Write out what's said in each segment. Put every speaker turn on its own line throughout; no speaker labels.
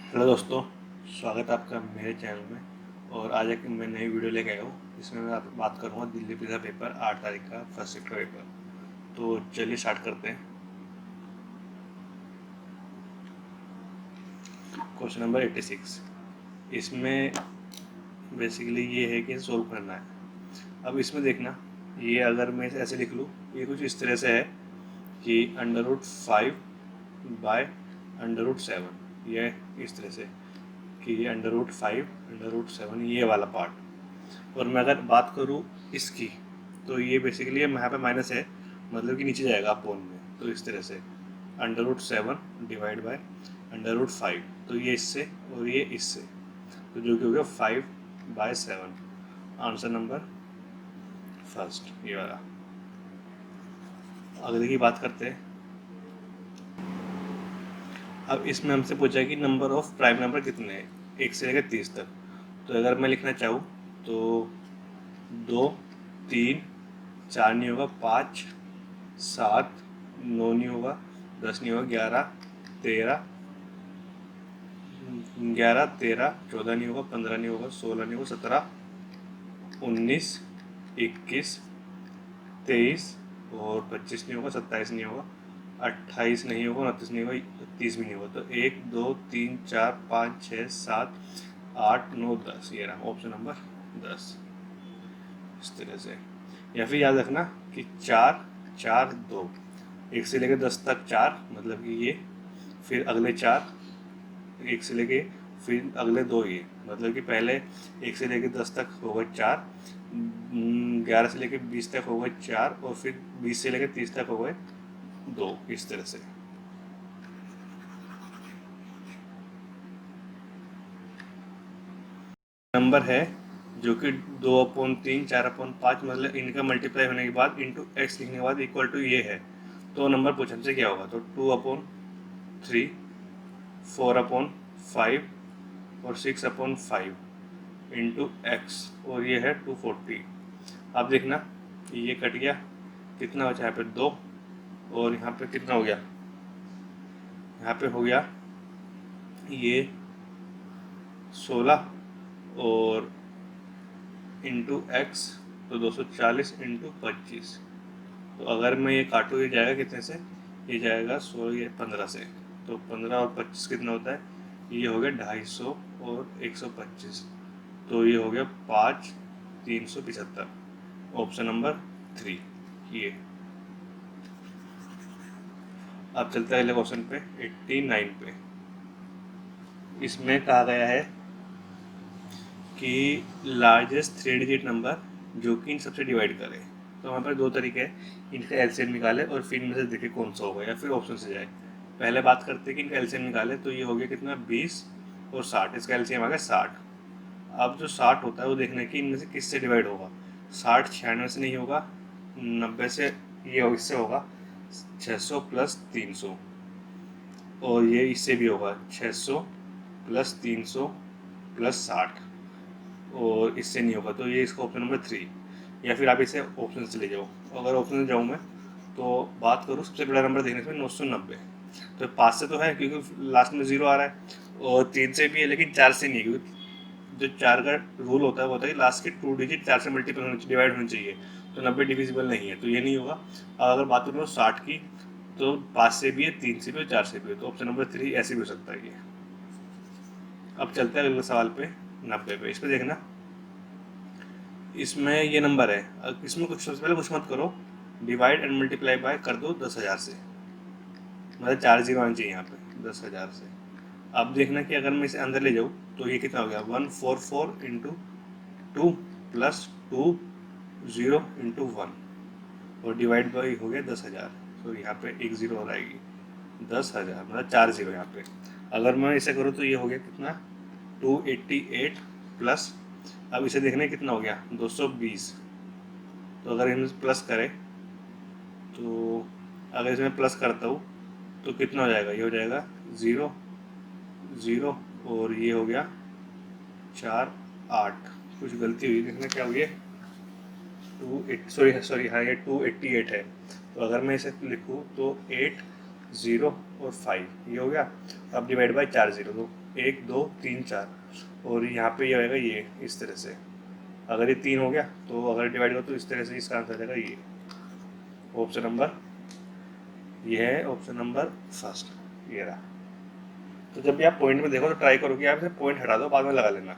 Hello दोस्तों, स्वागत है आपका मेरे चैनल में। और आज एक मैं नई वीडियो लेके आया हूँ। इसमें मैं बात करूँगा दिल्ली पिज़्ज़ा पेपर 8 तारीख का फर्स्ट शिफ्ट का पेपर। तो चलिए स्टार्ट करते हैं। Question number 86। इसमें बेसिकली ये है कि सोल्व करना है। अब इसमें देखना, ये अगर मैं ऐसे लिख लूँ, ये कुछ इस तरह से है कि √5/√7, ये इस तरह से कि ये √5/√7 ये वाला पार्ट। और मैं अगर बात करूँ इसकी, तो ये बेसिकली यहाँ पे माइनस है, मतलब कि नीचे जाएगा अपोन में। तो इस तरह से √7/√5, तो ये इससे और ये इससे, तो जो कि हो गया 5/7। आंसर नंबर फर्स्ट ये वाला। अगले की बात करते हैं। अब इसमें हमसे पूछा है कि नंबर ऑफ प्राइम नंबर कितने हैं 1 से लेकर 30 तक। तो अगर मैं लिखना चाहूँ तो 2, 3, 4 नहीं होगा, 5, 7, 9 नहीं होगा, 10 नहीं होगा, 11, 13, 14 नहीं होगा, 15 नहीं होगा, 16 नहीं होगा, 17, 19, 21, 23 और 25 नहीं होगा, 27 नहीं होगा, 28 नहीं होगा, 29 नहीं होगा, 30 भी नहीं होगा। तो 1, 2, 3, 4, 5, 6, 7, 8, 9, 10, ये रहा ऑप्शन नंबर 10। इस तरह से। या फिर याद रखना कि 4, 4, 2, 1 से लेकर 10 तक 4, मतलब कि ये, फिर अगले 4, 1 से लेके, फिर अगले 2 ये, मतलब कि पहले 1 से लेके 10 तक होगा 4, 11 से लेके 20 तक होगा 4, और फिर 20 से लेके 30 तक होगा 2, इस तरह से। नंबर है जो कि 2/3, 4/5, मतलब इनका मल्टीप्लाई होने के बाद इंटू एक्स लिखने के बाद इक्वल टू ये है। तो नंबर पूछा हमसे क्या होगा, तो 2/3, 4/5 और 6/5 इंटू एक्स, और ये है 240। अब देखना ये कट गया, कितना बचा यहाँ पे 2, और यहाँ पे कितना हो गया, यहाँ पे हो गया ये 16, और इंटू एक्स, तो 240 इंटू 25। तो अगर मैं ये काटूँ, ये जाएगा कितने से, ये जाएगा 16, ये 15 से। तो 15 और 25 कितना होता है, ये हो गया 250 और 125। तो ये हो गया 5, 375। ऑप्शन नंबर 3 ये। अब चलते हैं अगले क्वेश्चन पे 89 पे। इसमें कहा गया है कि लार्जेस्ट 3 डिजिट नंबर जो कि इन सबसे डिवाइड करे। तो वहाँ पर दो तरीके हैं, इनका एलसीएम निकाले और फिर इनमें से देखे कौन सा होगा, या फिर ऑप्शन से जाए। पहले बात करते हैं कि इनका एलसीएम निकाले, तो ये हो गया कितना 20 और 60, इसका एलसीएम आ गया 60। अब जो 60 होता है वो देखना है कि इनमें से किससे डिवाइड होगा। 60 96 से नहीं होगा, 90 से, ये इससे होगा 600 प्लस 300, और ये इससे भी होगा 600 प्लस 300 प्लस 60, और इससे नहीं होगा। तो ये इसका ऑप्शन नंबर 3। या फिर आप इसे ऑप्शन से ले जाओ। अगर ऑप्शन से जाऊँ मैं, तो बात करूँ सबसे बड़ा नंबर देखने से 990। तो 5 से तो है क्योंकि लास्ट में 0 आ रहा है, और 3 से भी है लेकिन 4 से नहीं है, क्योंकि जो 4 का रूल होता है वो होता है कि लास्ट के 2 डिजिट 4 से मल्टीपल होने डिवाइड होनी चाहिए। तो 90 डिविजिबल नहीं है, तो ये नहीं होगा। और अगर बात करूँ 60 की, तो 5 से भी है, 3 से भी है, 4 से भी है। तो ऑप्शन नंबर 3 ऐसे भी हो सकता है ये। अब चलते हैं अगले सवाल पे 90 पे। इस पे देखना, इसमें ये नंबर है। इसमें कुछ सबसे पहले कुछ मत करो, डिवाइड एंड मल्टीप्लाई बाय कर दो 10,000 से, मतलब 4 जीरो आनी चाहिए यहाँ पे 10,000 से। अब देखना कि अगर मैं इसे अंदर ले जाऊँ, तो ये कितना हो गया 144 इंटू 2 प्लस 2 0 इंटू 1, और डिवाइड बाई हो गया 10,000। तो यहाँ पे एक जीरो और आएगी, 10,000 मतलब 4 जीरो यहाँ पे। अगर मैं इसे करूँ तो ये हो गया कितना 288 प्लस, अब इसे देखने कितना हो गया 220। तो अगर इनमें प्लस करें, तो अगर इसमें प्लस करता हूँ तो कितना हो जाएगा, ये हो जाएगा 0 0, और ये हो गया 4 8। कुछ गलती हुई, देखना क्या हुई है, 2 सॉरी सॉरी, हाँ ये 288 है। तो अगर मैं इसे लिखूँ तो 8 0 और 5 ये हो गया। अब डिवाइड बाई 4 0, तो 1 2 3 4, और यहाँ पे ये आएगा ये इस तरह से। अगर ये 3 हो गया तो अगर डिवाइड करो तो इस तरह से इसका आंसर आएगा ये। ऑप्शन नंबर ये है ऑप्शन नंबर फर्स्ट, ये रहा। तो जब भी आप पॉइंट में देखो तो ट्राई करो कि आप इसे पॉइंट हटा दो, बाद में लगा लेना।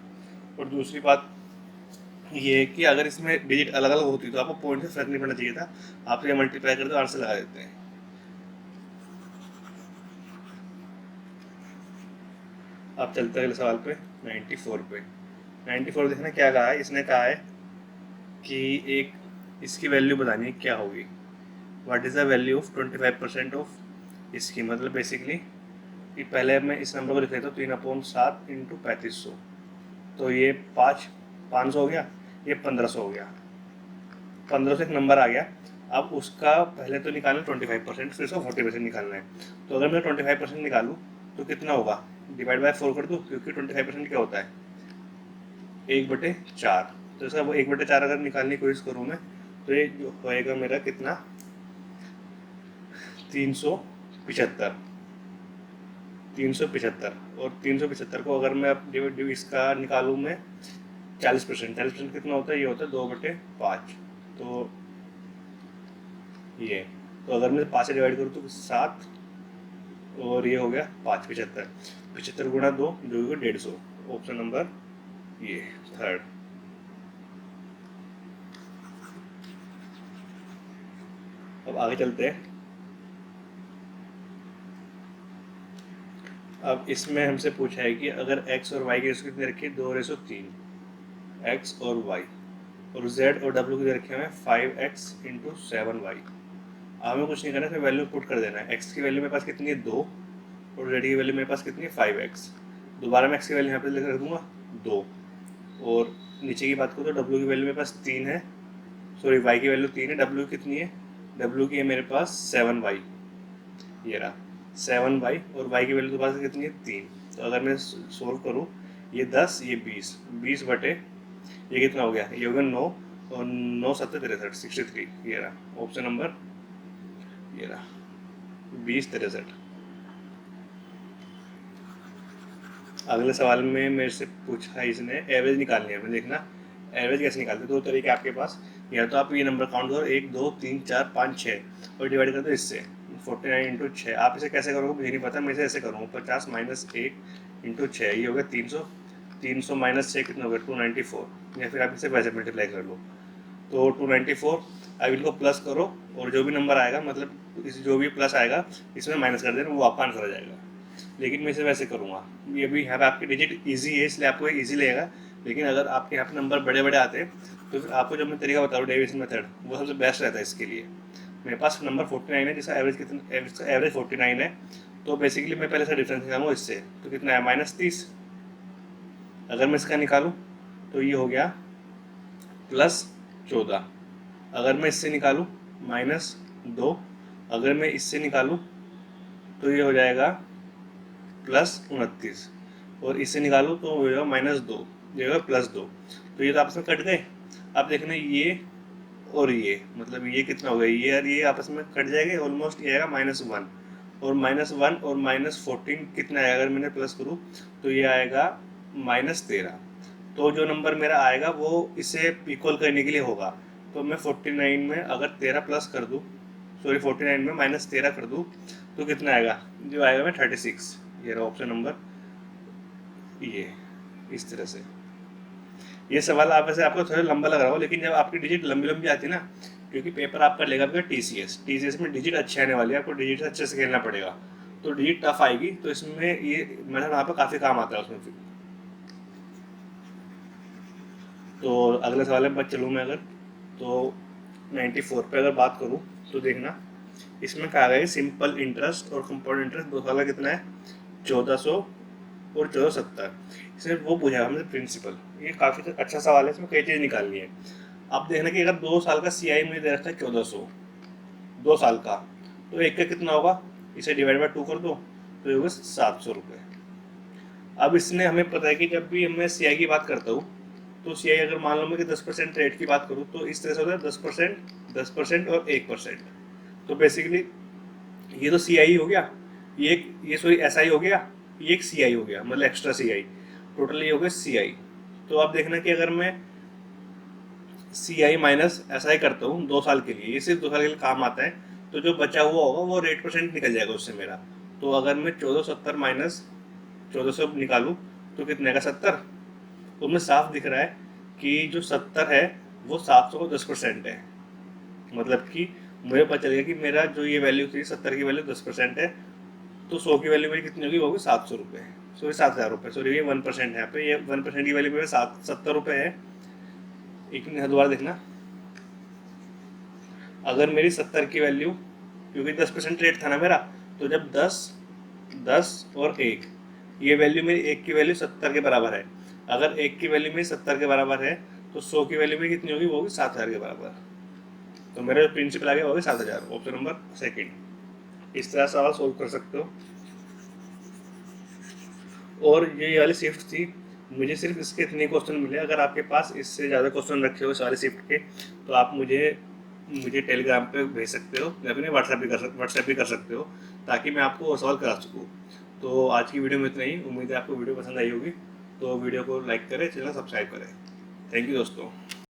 और दूसरी बात ये है कि अगर इसमें डिजिट अलग अलग होती तो आपको पॉइंट से फर्क नहीं पड़ना चाहिए था, आप ये मल्टीप्लाई कर दो आंसर लगा देते हैं। अब चलते हैं अगले सवाल पे 94 पे। 94 देखना क्या कहा है, इसने कहा है कि एक इसकी वैल्यू बतानी है क्या होगी। What is the value of 25% of इसकी, मतलब बेसिकली कि पहले मैं इस नंबर को लिख लेता हूँ 3/7 इंटू 3500, तो ये 500 हो गया, ये 1500 हो गया। 1500 से एक नंबर आ गया। अब उसका पहले तो निकालना 25%, फिर उसका 40% निकालना है। तो अगर मैं 25% निकालूँ तो कितना होगा, डिवाइड बाय 4 कर दूँ, क्योंकि 25% क्या होता है 1/4। तो इसका वो 1/4 अगर निकालने की कोशिश करूँ मैं, तो ये जो होएगा मेरा कितना 375। 375, और 375 को अगर मैं अब इसका निकालूँ मैं 40%, 40% कितना होता है, ये होता है 2/5। तो ये, तो अगर मैं 5 से डिवाइड करूँ तो 7, और ये हो गया 5, 75। 75 गुणा 2 जो होगा 150। ऑप्शन नंबर ये थर्ड। अब आगे चलते हैं। अब इसमें हमसे पूछा है कि अगर x और y की रेशो कितनी रखी है 2:3, x और y, और z और w की रखे हुए हैं 5x इंटू 7y। हमें कुछ नहीं करना है, वैल्यू पुट कर देना है। x की वैल्यू मेरे पास कितनी है 2, और z की वैल्यू मेरे पास कितनी है 5x। दोबारा मैं x की वैल्यू यहाँ पे लिख रख दूंगा 2, और नीचे की बात करूँ तो w की वैल्यू मेरे पास 3 है, सॉरी y की वैल्यू 3 है, w कितनी है, w की है मेरे पास 7y, ये रहा 7y, और y की वैल्यू तो पास कितनी है 3। तो अगर मैं सोल्व करूँ, ये 10 ये 20, 20 बटे ये कितना हो गया, ये हो गया 9, और 9 7 63, 63, ये रहा ऑप्शन नंबर, ये रहा 20 63। अगले सवाल में मेरे से पूछा है इसने एवरेज निकालनी है। मैं देखना एवरेज कैसे निकालते, दो तरीके आपके पास, या तो आप ये नंबर काउंट करो 1 2 3 4 5 6 और डिवाइड कर दो इससे 49 इंटू 6। आप इसे कैसे करोगे मुझे नहीं पता, मैं इसे ऐसे करूँगा 50 माइनस 1 इंटू 6, ये हो गया 300। 300 माइनस 6 कितना हो गया 294, या फिर आप इसे वैसे मल्टीप्लाई कर लो तो 294। अब इनको प्लस करो, और जो भी नंबर आएगा मतलब इस जो भी प्लस आएगा इसमें माइनस कर देना, वो आपका आंसर आ जाएगा। लेकिन मैं इसे वैसे करूँगा, ये भी यहाँ पे आपकी डिजिट इजी है इसलिए आपको इजी लगेगा। लेकिन अगर आपके यहाँ पे नंबर बड़े बड़े आते हैं तो फिर आपको जो मैं तरीका बता रहा हूँ डेविएशन मेथड, वो सबसे बेस्ट रहता है इसके लिए। मेरे पास नंबर 49 है जिसका एवरेज कितना, एवरेज 49 है, तो बेसिकली मैं पहले से डिफरेंस निकालूंगा इससे, तो कितना है -30। अगर मैं इसका निकालूँ तो ये हो गया +14। अगर मैं इससे निकालूँ -2। अगर मैं इससे निकालूँ तो ये हो जाएगा +29, और इससे निकालूँ तो हो जाएगा -2, ये होगा +2। तो ये तो आपस में कट गए। अब देखना ये और ये, मतलब ये कितना हो गया, ये और ये आपस में कट जाएंगे ऑलमोस्ट, ये आएगा -1, और -1 और -14 कितना आएगा, अगर मैंने प्लस करूँ तो ये आएगा -13। तो जो नंबर मेरा आएगा वो इसे इक्वल करने के लिए होगा। तो मैं 49 में अगर 13 प्लस कर दूँ, सॉरी 49 में -13 कर दूँ तो कितना आएगा, जो आएगा मैं 36। ये रहा ऑप्शन नंबर, ये इस तरह से। ये सवाल आप वैसे आपको थोड़ा लंबा लग रहा हो, लेकिन जब आपकी डिजिट लंबी लंबी आती है ना, क्योंकि पेपर आपका लेगा टीसीएस में डिजिट अच्छी आने वाली है, आपको डिजिट अच्छे से खेलना पड़ेगा, तो डिजिट टफ आएगी, तो इसमें ये मतलब वहाँ पर काफ़ी काम आता है उसमें फिर। तो अगले सवाल में चलूँ मैं अगर, तो 94 पे अगर बात करूँ तो देखना इसमें कहा गया है सिंपल इंटरेस्ट और कंपाउंड इंटरेस्ट दो साल का कितना है 1400 और 1470। इसमें वो पूछा है हमसे प्रिंसिपल, ये काफ़ी अच्छा सवाल है, इसमें कई चीज़ निकालनी है। अब देखना कि अगर 2 साल का सीआई मुझे दे रखा है 1400, 2 साल का, तो एक का कितना होगा, इसे डिवाइड बाय 2 कर दो तो ये होगा 700 रुपये। अब इसने हमें पता है कि जब भी मैं सीआई की बात करता हूँ तो सीआई अगर मान लो मैं कि 10% रेट की बात करूँ तो इस तरह से होता है 10% और 1%। तो बेसिकली ये तो सीआई हो गया, ये सॉरी एसआई हो गया, ये एक सी आई हो गया, मतलब एक्स्ट्रा सी आई, टोटल ये हो गया सी आई। तो आप देखना कि अगर मैं सी आई माइनस ऐसा ही करता हूँ 2 साल के लिए, ये सिर्फ 2 साल के लिए काम आता है, तो जो बचा हुआ होगा वो रेट परसेंट निकल जाएगा उससे मेरा। तो अगर मैं 1470 माइनस 1400 निकालूँ तो कितने का 70, तो उसमें साफ दिख रहा है कि जो 70 है वो 700 को 10% है। मतलब कि मुझे पता चल गया कि मेरा जो ये वैल्यू थी 70 की वैल्यू 10% है, तो 100 की वैल्यू मेरी कितनी होगी, वो होगी 700 रुपये, सॉरी 7000 रुपये, सॉरी ये 1% है यहाँ पे, ये 1% की वैल्यू मेरे 70 रुपये है। एक मिनट दोबारा देखना, अगर मेरी 70 की वैल्यू, क्योंकि 10% रेट था ना मेरा, तो जब 10 10 और 1, ये वैल्यू मेरी 1 की वैल्यू 70 के बराबर है, अगर 1 की वैल्यू मेरी 70 के बराबर है तो 100 की वैल्यू मेरी कितनी होगी, वो होगी 7000 के बराबर। तो मेरा जो प्रिंसिपल आ गया वो होगी 7000, ऑप्शन नंबर सेकंड। इस तरह सवाल सोल्व कर सकते हो। और ये वाली शिफ्ट थी, मुझे सिर्फ इसके इतने क्वेश्चन मिले, अगर आपके पास इससे ज़्यादा क्वेश्चन रखे हो सारे शिफ्ट के तो आप मुझे मुझे टेलीग्राम पे भेज सकते हो या फिर व्हाट्सएप भी कर सकते हो, ताकि मैं आपको और सवाल करा सकूँ। तो आज की वीडियो में इतना ही, उम्मीद है आपको वीडियो पसंद आई होगी। तो वीडियो को लाइक करें, चैनल सब्सक्राइब करें। थैंक यू दोस्तों।